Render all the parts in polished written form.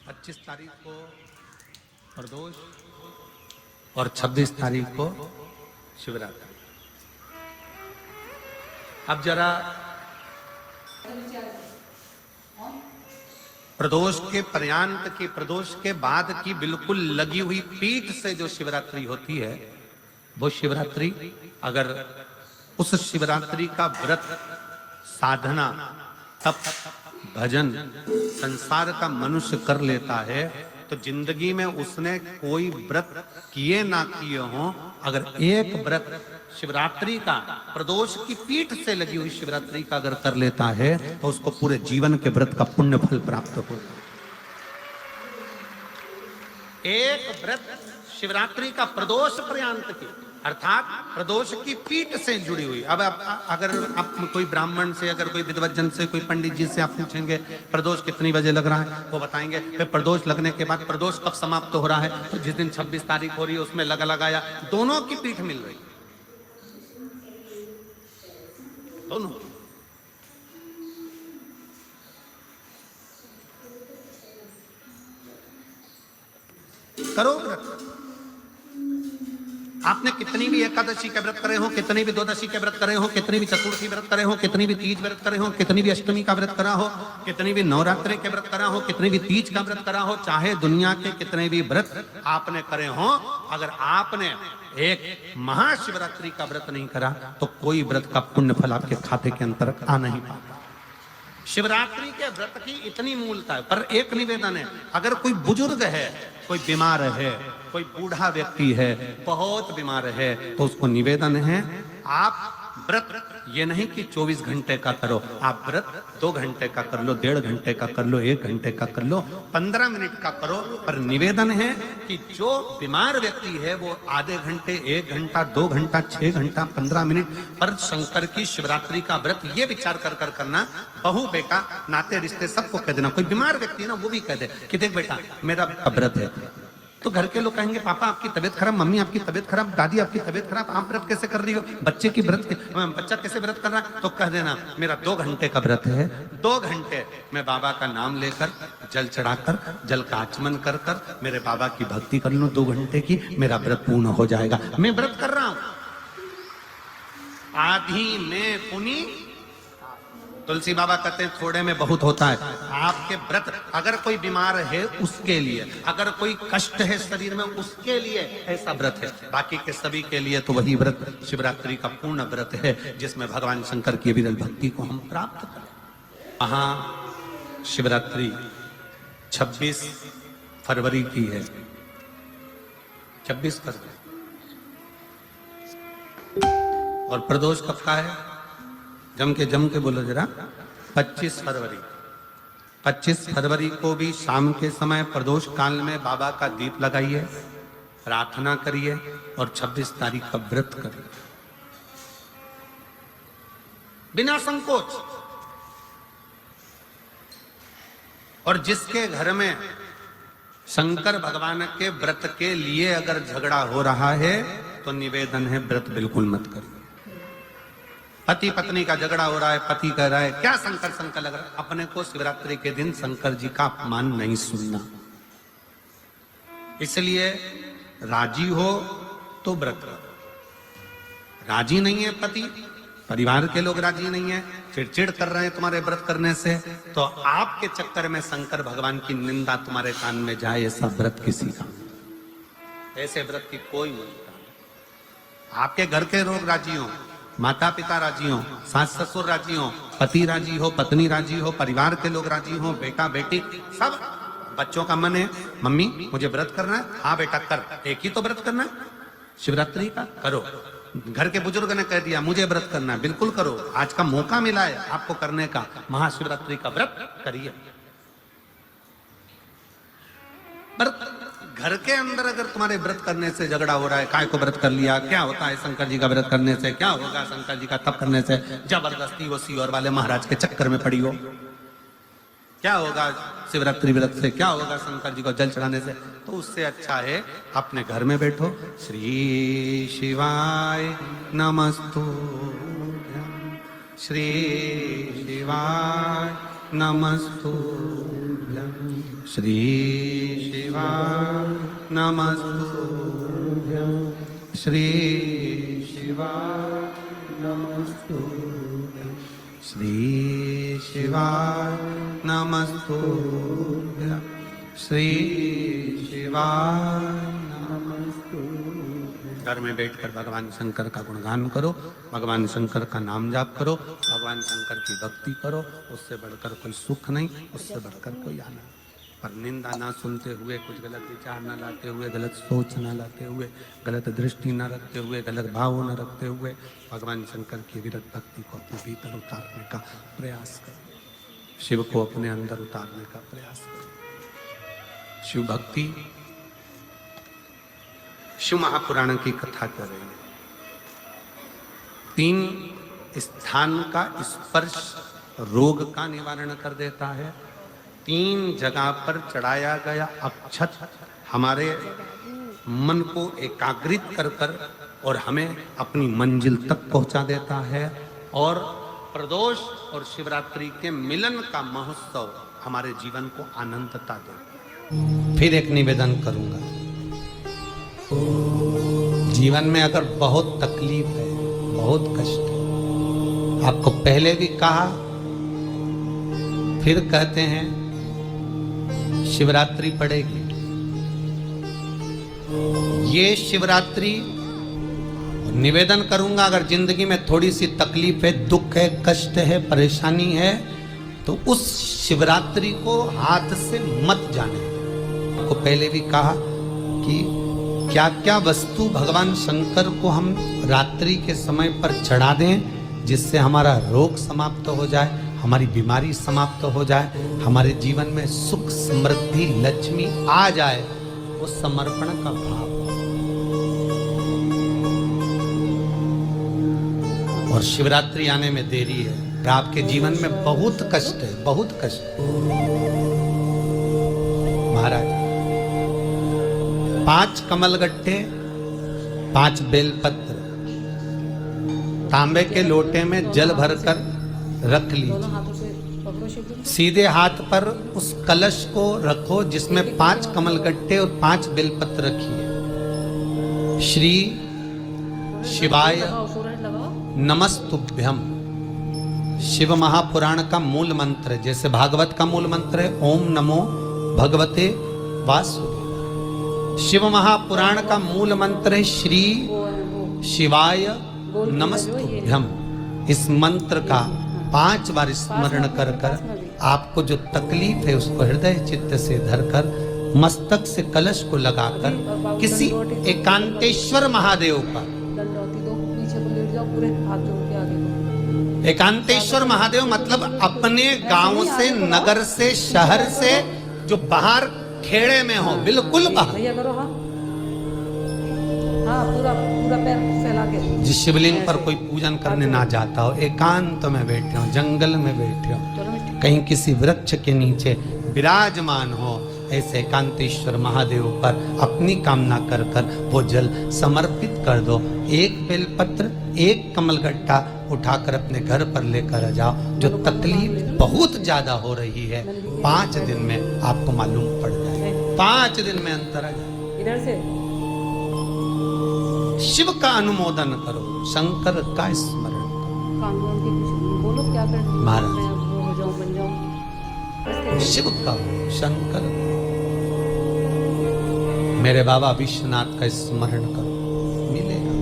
25 तारीख को प्रदोष और 26 तारीख को शिवरात्रि। अब जरा प्रदोष के पर्यांत की, प्रदोष के बाद की बिल्कुल लगी हुई पीठ से जो शिवरात्रि होती है, वो शिवरात्रि अगर उस शिवरात्रि का व्रत, साधना, तप, भजन, संसार का मनुष्य कर लेता है तो जिंदगी में उसने कोई व्रत किए ना किए हो, अगर एक व्रत शिवरात्रि का, प्रदोष की पीठ से लगी हुई शिवरात्रि का अगर कर लेता है तो उसको पूरे जीवन के व्रत का पुण्य फल प्राप्त होता है। एक व्रत शिवरात्रि का प्रदोष पर्यंत की, अर्थात प्रदोष की पीठ से जुड़ी हुई। अब अगर आप कोई ब्राह्मण से, अगर कोई विद्वज्जन से, कोई पंडित जी से आप पूछेंगे प्रदोष कितनी बजे लग रहा है, वो बताएंगे। फिर प्रदोष लगने के बाद प्रदोष कब समाप्त हो रहा है, तो जिस दिन 26 तारीख हो रही है उसमें लगाया, दोनों की पीठ मिल रही, दोनों। करो व्रत। आपने कितनी भी एकादशी के व्रत करे हो, कितनी भी द्वादशी के व्रत करे हो, कितनी भी चतुर्थी व्रत करे हो, कितनी भी तीज व्रत करे हो, कितनी भी अष्टमी का व्रत करा हो, कितनी भी नवरात्रि के व्रत करा हो, कितनी भी तीज का व्रत करा हो, चाहे दुनिया के कितने भी व्रत आपने करे हो, अगर आपने एक महाशिवरात्रि का व्रत नहीं करा तो कोई व्रत का पुण्य फल आपके खाते के अंतर आ नहीं पाता। शिवरात्रि के व्रत की इतनी मूलता है। पर एक निवेदन है, अगर कोई बुजुर्ग है, कोई बीमार है, कोई बूढ़ा व्यक्ति है, बहुत बीमार है, तो उसको निवेदन है आप व्रत ये नहीं कि 24 घंटे का करो, आप व्रत 2 घंटे का कर लो, 1.5 घंटे का कर लो, 1 घंटे का कर लो, 15 मिनट का करो। पर निवेदन है कि जो बीमार व्यक्ति है वो आधे घंटे, 1 घंटा, 2 घंटा, 6 घंटा, 15 मिनट पर शंकर की शिवरात्रि का व्रत ये विचार कर करना। बहू बेटा नाते रिश्ते सबको कह देना। कोई बीमार व्यक्ति है ना, वो भी कह दे कि देख बेटा मेरा व्रत है, तो घर के लोग कहेंगे पापा आपकी तबीयत खराब, मम्मी आपकी तबीयत खराब, दादी आपकी तबीयत खराब, आप व्रत कैसे कर रही हो, बच्चे की व्रत, बच्चा कैसे व्रत कर रहा है, तो कह देना मेरा 2 घंटे का व्रत है, 2 घंटे मैं बाबा का नाम लेकर, जल चढ़ाकर, जल का आचमन कर कर मेरे बाबा की भक्ति कर लूं 2 घंटे की, मेरा व्रत पूर्ण हो जाएगा। मैं व्रत कर रहा हूं, आधी में पुनी। तुलसी बाबा कहते हैं थोड़े में बहुत होता है। आपके व्रत, अगर कोई बीमार है उसके लिए, अगर कोई कष्ट है शरीर में उसके लिए ऐसा व्रत है, बाकी के सभी के लिए तो वही व्रत शिवरात्रि का पूर्ण व्रत है जिसमें भगवान शंकर की विरल भक्ति को हम प्राप्त करें। वहां शिवरात्रि 26 फरवरी की है, 26 फरवरी। और प्रदोष कब का है, जम के बोलो जरा, 25 फरवरी। 25 फरवरी को भी शाम के समय प्रदोष काल में बाबा का दीप लगाइए, प्रार्थना करिए और 26 तारीख का व्रत करिए बिना संकोच। और जिसके घर में शंकर भगवान के व्रत के लिए अगर झगड़ा हो रहा है तो निवेदन है व्रत बिल्कुल मत करिए। पति पत्नी का झगड़ा हो रहा है, पति कह रहा है क्या शंकर शंकर लग रहा है, अपने को शिवरात्रि के दिन शंकर जी का अपमान नहीं सुनना। इसलिए राजी हो तो व्रत करो, राजी नहीं है पति, परिवार के लोग राजी नहीं है, चिड़चिड़ कर रहे हैं तुम्हारे व्रत करने से, तो आपके चक्कर में शंकर भगवान की निंदा तुम्हारे कान में जाए, ऐसा व्रत किसी का, ऐसे व्रत की कोई मूल्यता। आपके घर के लोग राजी हो, माता पिता राजी हो, सास ससुर राजी हो, पति राजी हो, पत्नी राजी हो, परिवार के लोग राजी हो, बेटा बेटी सब, बच्चों का मन है मम्मी मुझे व्रत करना है, हाँ बेटा कर, एक ही तो व्रत करना है शिवरात्रि का, करो। घर के बुजुर्ग ने कह दिया मुझे व्रत करना है, बिल्कुल करो, आज का मौका मिला है आपको करने का, महाशिवरात्रि का व्रत करिए। घर के अंदर अगर तुम्हारे व्रत करने से झगड़ा हो रहा है, काय को व्रत कर लिया, क्या होता है शंकर जी का व्रत करने से, क्या होगा शंकर जी का तप करने से, जबरदस्ती वो सीहोर वाले महाराज के चक्कर में पड़ी हो, क्या होगा शिवरात्रि व्रत से, क्या होगा शंकर जी को जल चढ़ाने से, तो उससे अच्छा है अपने घर में बैठो, श्री शिवाय नमस्तुभ्यं, श्री शिवाय नमस्तुभ्यं। श्री शिवाय नमस्तुभ्यं श्री शिवाय नमस्तुभ्यं श्री शिवाय नमस्तुभ्यं श्री शिवाय नमस्तुभ्यं। घर में बैठकर भगवान शंकर का गुणगान करो, भगवान शंकर का नाम जाप करो, भगवान शंकर की भक्ति करो। उससे बढ़कर कोई सुख नहीं, उससे बढ़कर कोई आनंद। पर निंदा ना सुनते हुए, कुछ गलत विचार ना लाते हुए, गलत सोच ना लाते हुए, गलत दृष्टि ना रखते हुए, गलत भाव न रखते हुए भगवान शंकर की विरत भक्ति को अपने भीतर उतारने का प्रयास करो। शिव को अपने अंदर उतारने का प्रयास करो। शिव भक्ति, शिव महापुराण की कथा कर रही है। 3 स्थान का स्पर्श रोग का निवारण कर देता है। 3 जगह पर चढ़ाया गया अक्षत हमारे मन को एकाग्रित कर कर और हमें अपनी मंजिल तक पहुंचा देता है। और प्रदोष और शिवरात्रि के मिलन का महोत्सव हमारे जीवन को आनंदता देता है। फिर एक निवेदन करूंगा, जीवन में अगर बहुत तकलीफ है, बहुत कष्ट है, आपको पहले भी कहा फिर कहते हैं, शिवरात्रि पड़ेगी। ये शिवरात्रि निवेदन करूंगा, अगर जिंदगी में थोड़ी सी तकलीफ है, दुख है, कष्ट है, परेशानी है, तो उस शिवरात्रि को हाथ से मत जाने। आपको पहले भी कहा कि क्या क्या वस्तु भगवान शंकर को हम रात्रि के समय पर चढ़ा दें, जिससे हमारा रोग समाप्त हो जाए, हमारी बीमारी समाप्त हो जाए, हमारे जीवन में सुख समृद्धि लक्ष्मी आ जाए। वो समर्पण का भाव। और शिवरात्रि आने में देरी है, आपके जीवन में बहुत कष्ट है, बहुत कष्ट। महाराज 5 कमलगट्टे, 5 बेलपत्र तांबे के लोटे में जल भरकर रख लीजिए। सीधे हाथ पर उस कलश को रखो जिसमें 5 कमलगट्टे और 5 बेलपत्र रखिए। श्री शिवाय नमस्तुभ्यं शिव महापुराण का मूल मंत्र है। जैसे भागवत का मूल मंत्र है ओम नमो भगवते वासुदेवाय, शिव महापुराण का मूल मंत्र है श्री शिवाय नमस्तुभ्यं। इस मंत्र का 5 बार स्मरण कर कर आपको जो तकलीफ है उसको हृदय चित्त से धरकर मस्तक से कलश को लगाकर किसी एकांतेश्वर महादेव का, एकांतेश्वर महादेव मतलब अपने गांव से, नगर से, शहर से जो बाहर खेड़े में हो, बिल्कुल बाहर, पूरा पैर फैला के, जिस शिवलिंग पर कोई पूजन करने ना जाता हो, एकांत में बैठे हो, जंगल में बैठे हो, कहीं किसी वृक्ष के नीचे विराजमान हो, ऐसे एकांतेश्वर महादेव पर अपनी कामना कर कर वो जल समर्पित कर दो। 1 बेलपत्र, 1 कमलगट्टा उठाकर अपने घर पर लेकर आ जाओ। जो तकलीफ बहुत ज्यादा हो रही है 5 दिन में आपको मालूम पड़ जाए, 5 दिन में अंतर आ जाए। इधर से शिव का अनुमोदन करो, शंकर का स्मरण करो। बोलो क्या करना महाराज, शिव का, शंकर, मेरे बाबा विश्वनाथ का स्मरण करो, मिलेगा।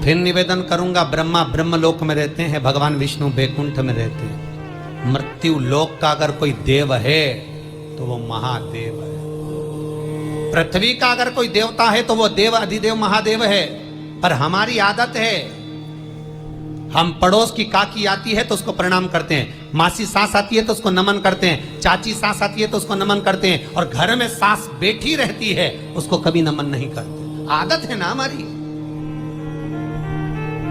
फिर निवेदन करूंगा, ब्रह्मा ब्रह्मलोक में रहते हैं, भगवान विष्णु बैकुंठ में रहते हैं। मृत्यु लोक का अगर कोई देव है तो वो महादेव है। पृथ्वी का अगर कोई देवता है तो वो देव अधिदेव महादेव है। पर हमारी आदत है, हम पड़ोस की काकी आती है तो उसको प्रणाम करते हैं, मासी सास आती है तो उसको नमन करते हैं, चाची सास आती है तो उसको नमन करते हैं, और घर में सास बैठी रहती है उसको कभी नमन नहीं करते। आदत है ना हमारी।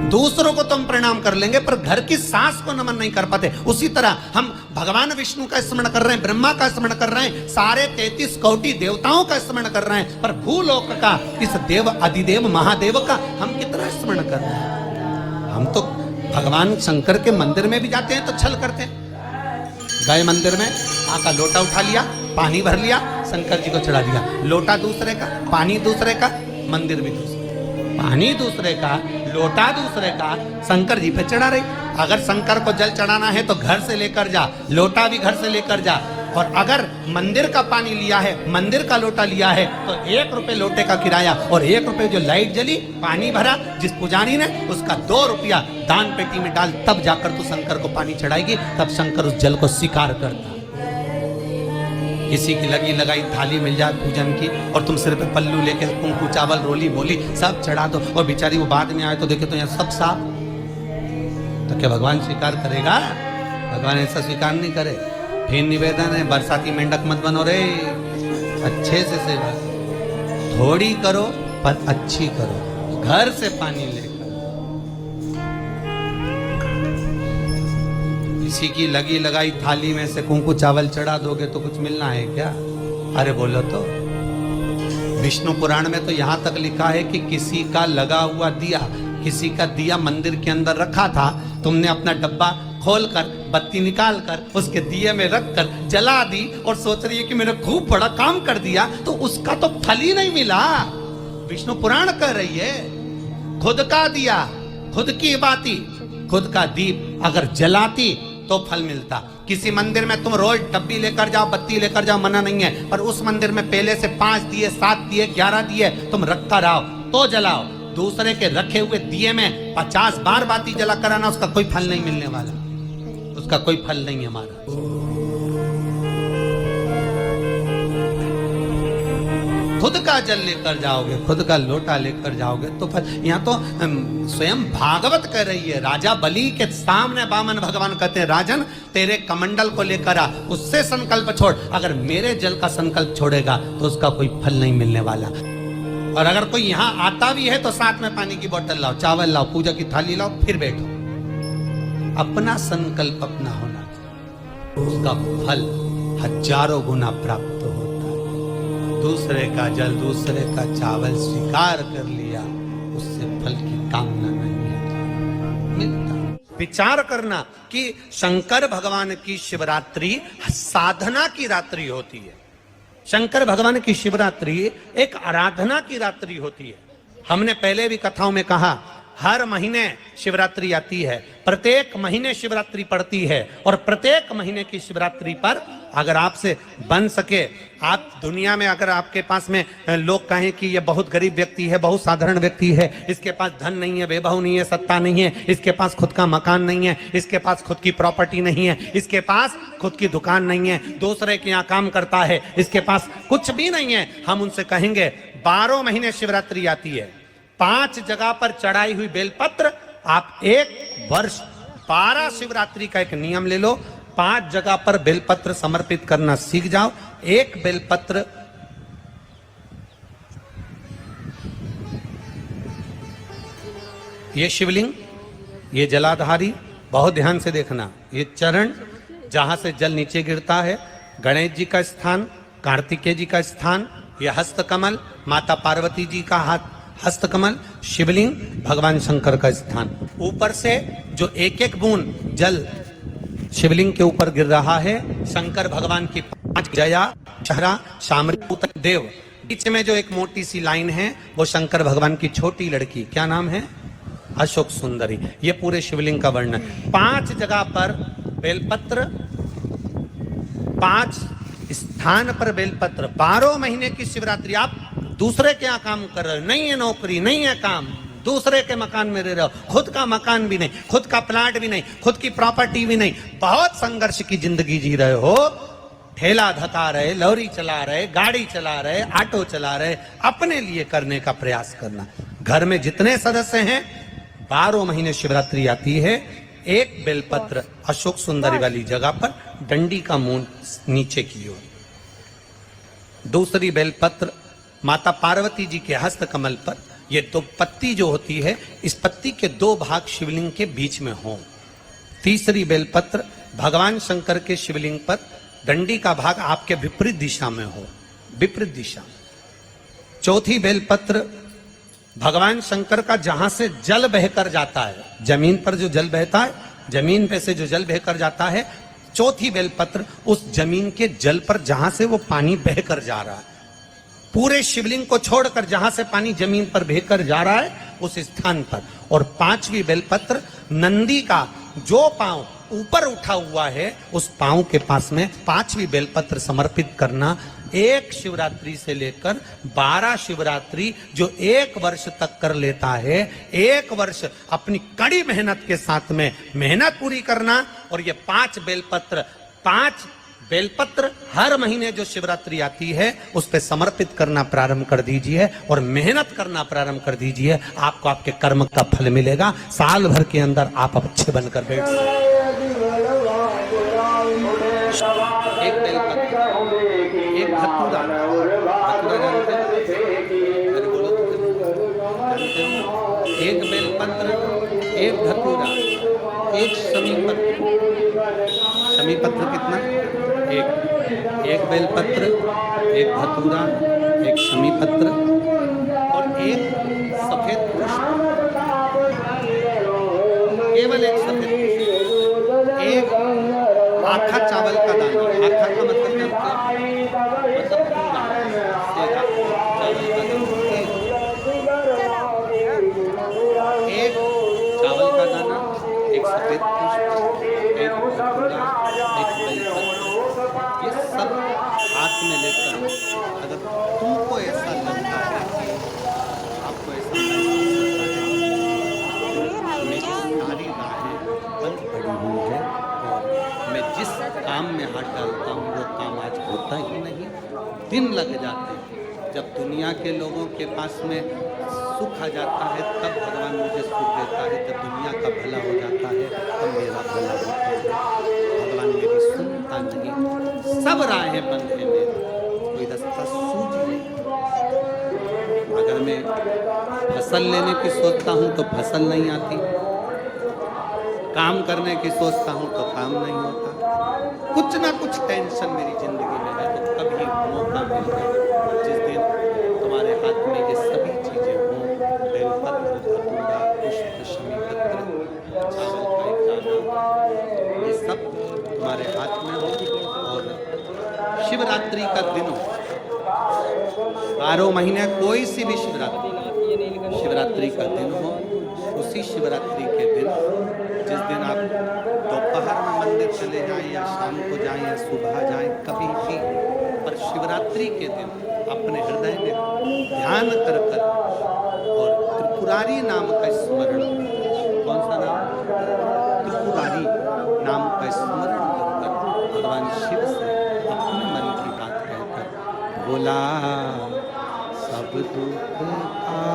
दूसरों को तो हम प्रणाम कर लेंगे पर घर की सास को नमन नहीं कर पाते। उसी तरह हम भगवान विष्णु का स्मरण कर रहे हैं, ब्रह्मा का स्मरण कर रहे हैं, सारे 33 कोटि देवताओं का स्मरण कर रहे हैं, पर भूलोक का इस देव अधिदेव महादेव का हम कितना स्मरण कर रहे हैं। हम तो भगवान शंकर के मंदिर में भी जाते हैं तो छल करते हैं, गए मंदिर में, आका लोटा उठा लिया, पानी भर लिया, शंकर जी को चढ़ा दिया। लोटा दूसरे का, पानी दूसरे का, मंदिर भी दूसरे, पानी दूसरे का, लोटा दूसरे का, शंकर जी पे चढ़ा रही। अगर शंकर को जल चढ़ाना है तो घर से लेकर जा, लोटा भी घर से लेकर जा। और अगर मंदिर का पानी लिया है, मंदिर का लोटा लिया है, तो 1 रुपए लोटे का किराया और 1 रुपए जो लाइट जली, पानी भरा जिस पुजारी ने, उसका 2 रुपया दान पेटी में डाल, तब जाकर तू शंकर को पानी चढ़ाएगी, तब शंकर उस जल को स्वीकार करता। किसी की लगी लगाई थाली मिल जाए पूजन की और तुम सिर पे पल्लू लेके कुंकू चावल रोली बोली सब चढ़ा दो और बेचारी वो बाद में आए तो देखे तो यहाँ सब साफ, तो क्या भगवान स्वीकार करेगा? भगवान ऐसा स्वीकार नहीं करे। फिर निवेदन है, बरसाती मेंढक मत बनो रे, अच्छे से सेवा थोड़ी करो पर अच्छी करो, घर से पानी लेकर। किसी की लगी लगाई थाली में से कुंकू चावल चढ़ा दोगे तो कुछ मिलना है क्या? अरे बोलो तो। विष्णु पुराण में तो यहां तक लिखा है कि किसी का लगा हुआ दिया, किसी का दिया मंदिर के अंदर रखा था, तुमने अपना डब्बा खोलकर बत्ती निकाल कर उसके दिए में रखकर जला दी और सोच रही है कि मैंने खूब बड़ा काम कर दिया, तो उसका तो फल ही नहीं मिला। विष्णु पुराण कह रही है, खुद का दिया, खुद की बाती, खुद का दीप अगर जलाती तो फल मिलता। किसी मंदिर में तुम रोज डब्बी लेकर जाओ, बत्ती लेकर जाओ, मना नहीं है, पर उस मंदिर में पहले से 5 दिए, 7 दिए, 11 दिए तुम रखता रहो तो जलाओ। दूसरे के रखे हुए दिए में 50 बार बाती जला कराना, उसका कोई फल नहीं मिलने वाला, उसका कोई फल नहीं है हमारा। खुद का जल लेकर जाओगे, खुद का लोटा लेकर जाओगे तो फल। यहाँ तो स्वयं भागवत कह रही है, राजा बलि के सामने वामन भगवान कहते हैं, राजन तेरे कमंडल को लेकर आ, उससे संकल्प छोड़, अगर मेरे जल का संकल्प छोड़ेगा तो उसका कोई फल नहीं मिलने वाला। और अगर कोई यहाँ आता भी है तो साथ में पानी की बोतल लाओ, चावल लाओ, पूजा की थाली लाओ, फिर बैठो। अपना संकल्प अपना होना चाहिए, उसका फल हजारों गुना प्राप्त होता है। दूसरे का जल, दूसरे का चावल स्वीकार कर लिया, उससे फल की कामना नहीं है, मिलता। विचार करना कि शंकर भगवान की शिवरात्रि साधना की रात्रि होती है। शंकर भगवान की शिवरात्रि एक आराधना की रात्रि होती है। हमने पहले भी कथाओं में कहा, हर महीने शिवरात्रि आती है, प्रत्येक महीने शिवरात्रि पड़ती है, और प्रत्येक महीने की शिवरात्रि पर अगर आपसे बन सके, आप दुनिया में अगर आपके पास में लोग कहें कि ये बहुत गरीब व्यक्ति है, बहुत साधारण व्यक्ति है, इसके पास धन नहीं है, वैभव नहीं है, सत्ता नहीं है, इसके पास खुद का मकान नहीं है, इसके पास खुद की प्रॉपर्टी नहीं है, इसके पास खुद की दुकान नहीं है, दूसरे के यहाँ काम करता है, इसके पास कुछ भी नहीं है, हम उनसे कहेंगे 12 महीने शिवरात्रि आती है, 5 जगह पर चढ़ाई हुई बेलपत्र, आप 1 वर्ष 12 शिवरात्रि का एक नियम ले लो, 5 जगह पर बेलपत्र समर्पित करना सीख जाओ। एक बेलपत्र ये शिवलिंग, ये जलाधारी, बहुत ध्यान से देखना, ये चरण जहां से जल नीचे गिरता है, गणेश जी का स्थान, कार्तिकेय जी का स्थान, ये हस्तकमल, माता पार्वती जी का हाथ हस्तकमल, शिवलिंग, भगवान शंकर का स्थान। ऊपर से जो एक एक बूंद जल शिवलिंग के ऊपर गिर रहा है, शंकर भगवान की 5 जया, चहरा, शामरी, देव, बीच में जो एक मोटी सी लाइन है वो शंकर भगवान की छोटी लड़की, क्या नाम है? अशोक सुंदरी। ये पूरे शिवलिंग का वर्णन। 5 जगह पर बेलपत्र, 5 स्थान पर बेलपत्र, 12 महीने की शिवरात्रि। आप दूसरे के यहाँ काम कर रहे हो, नहीं है नौकरी, नहीं है काम, दूसरे के मकान में रह रहे हो, खुद का मकान भी नहीं, खुद का प्लाट भी नहीं, खुद की प्रॉपर्टी भी नहीं, बहुत संघर्ष की जिंदगी जी रहे हो, ठेला धका रहे, लॉरी चला रहे, गाड़ी चला रहे, ऑटो चला रहे, अपने लिए करने का प्रयास करना। घर में जितने सदस्य हैं, 12 महीने शिवरात्रि आती है, एक बेलपत्र अशोक सुंदरी वाली जगह पर, डंडी का मुंह नीचे की ओर, दूसरी बेलपत्र माता पार्वती जी के हस्त कमल पर। ये 2 पत्ती जो होती है, इस पत्ती के 2 भाग शिवलिंग के बीच में हो। तीसरी बेलपत्र भगवान शंकर के शिवलिंग पर, डंडी का भाग आपके विपरीत दिशा में हो, विपरीत दिशा। चौथी बेलपत्र भगवान शंकर का जहां से जल बहकर जाता है, जमीन पर जो जल बहता है, जमीन पे से जो जल बहकर जाता है, चौथी बेलपत्र उस जमीन के जल पर जहां से वो पानी बहकर जा रहा है, पूरे शिवलिंग को छोड़कर जहां से पानी जमीन पर बहकर जा रहा है उस स्थान पर। और पांचवी बेलपत्र नंदी का जो पांव ऊपर उठा हुआ है उस पांव के पास में पांचवी बेलपत्र समर्पित करना। एक शिवरात्रि से लेकर 12 शिवरात्रि जो एक वर्ष तक कर लेता है, एक वर्ष अपनी कड़ी मेहनत के साथ में मेहनत पूरी करना। और ये 5 बेलपत्र हर महीने जो शिवरात्रि आती है उस पे समर्पित करना प्रारंभ कर दीजिए और मेहनत करना प्रारंभ कर दीजिए। आपको आपके कर्म का फल मिलेगा। साल भर के अंदर आप अच्छे बनकर बैठ सकते। एक बेलपत्र, एक धतूरा, एक बेलपत्र, एक धतूरा, एक समीपत्र। समीपत्र कितना? एक बेलपत्र, एक धतूरा, एक समीपत्र और एक सफेद पुष्प। केवल एक सफेद पुष्प, एक आखा चावल का दाना। आखा का मतलब क्या होता है? मतलब एक चावल का दाना, एक सफेद पुष्प, एक धतूरा, एक बेलपत्र। ये सब हाथ में लेकर अगर तुमको ऐसा लगता है, आपको ऐसा लगता है मेरी सारी राहें बंद पड़ी हुई है और मैं जिस काम में हाथ डालता हूँ वो काम आज होता ही नहीं, दिन लग जाते हैं। जब दुनिया के लोगों के पास में सुख आ जाता है तब भगवान मुझे सुख देता है, जब दुनिया का भला हो जाता है तब मेरा भला होता है। भगवान मेरी सुनता नहीं, सब राहें बंद है मेरी, कोई रास्ता सूझ नहीं। अगर मैं फसल लेने की सोचता हूँ तो फसल नहीं आती, काम करने की सोचता हूँ तो काम नहीं होता। कुछ ना कुछ टेंशन मेरी जिंदगी में है। तो कभी मौका मिल जाए जिस दिन तुम्हारे हाथ में ये सभी चीजें हों, बेलपत्र, धतूरा, पुष्प, शमीपत्र, चावल का एक दाना, ये सब तुम्हारे हाथ में हो और शिवरात्रि का दिन हो। 12 महीने कोई सी भी शिवरात्रि का दिन हो, उसी शिवरात्रि के दिन जिस दिन आप दोपहर में मंदिर चले जाएं या शाम को जाएं या सुबह जाएं, कभी भी, पर शिवरात्रि के दिन अपने हृदय में ध्यान कर और त्रिपुरारी नाम का स्मरण, कौन सा नाम? त्रिपुरारी नाम का स्मरण कर भगवान शिव से अपने मन की बात कहकर, भोला सब दुख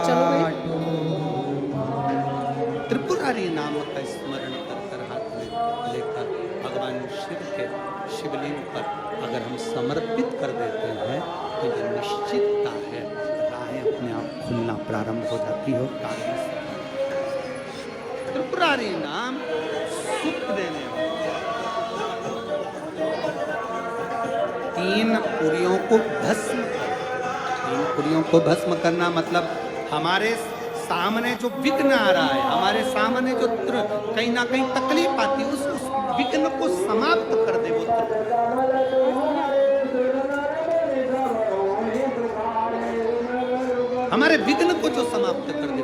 काटो। त्रिपुरारी नाम का स्मरण कर हाथ में लेकर भगवान शिव के शिवलिंग पर अगर हम समर्पित कर देते हैं तो ये निश्चितता है राहें अपने आप खुलना प्रारंभ हो जाती हो। त्रिपुरारी नाम सुख देने वाला। 3 पुरियों को भस्म, 3 पुरियों को भस्म करना मतलब हमारे सामने जो विघ्न आ रहा है, हमारे सामने जो कहीं ना कहीं तकलीफ आती है, उस विघ्न को समाप्त कर दे। वो हमारे विघ्न को जो समाप्त कर दे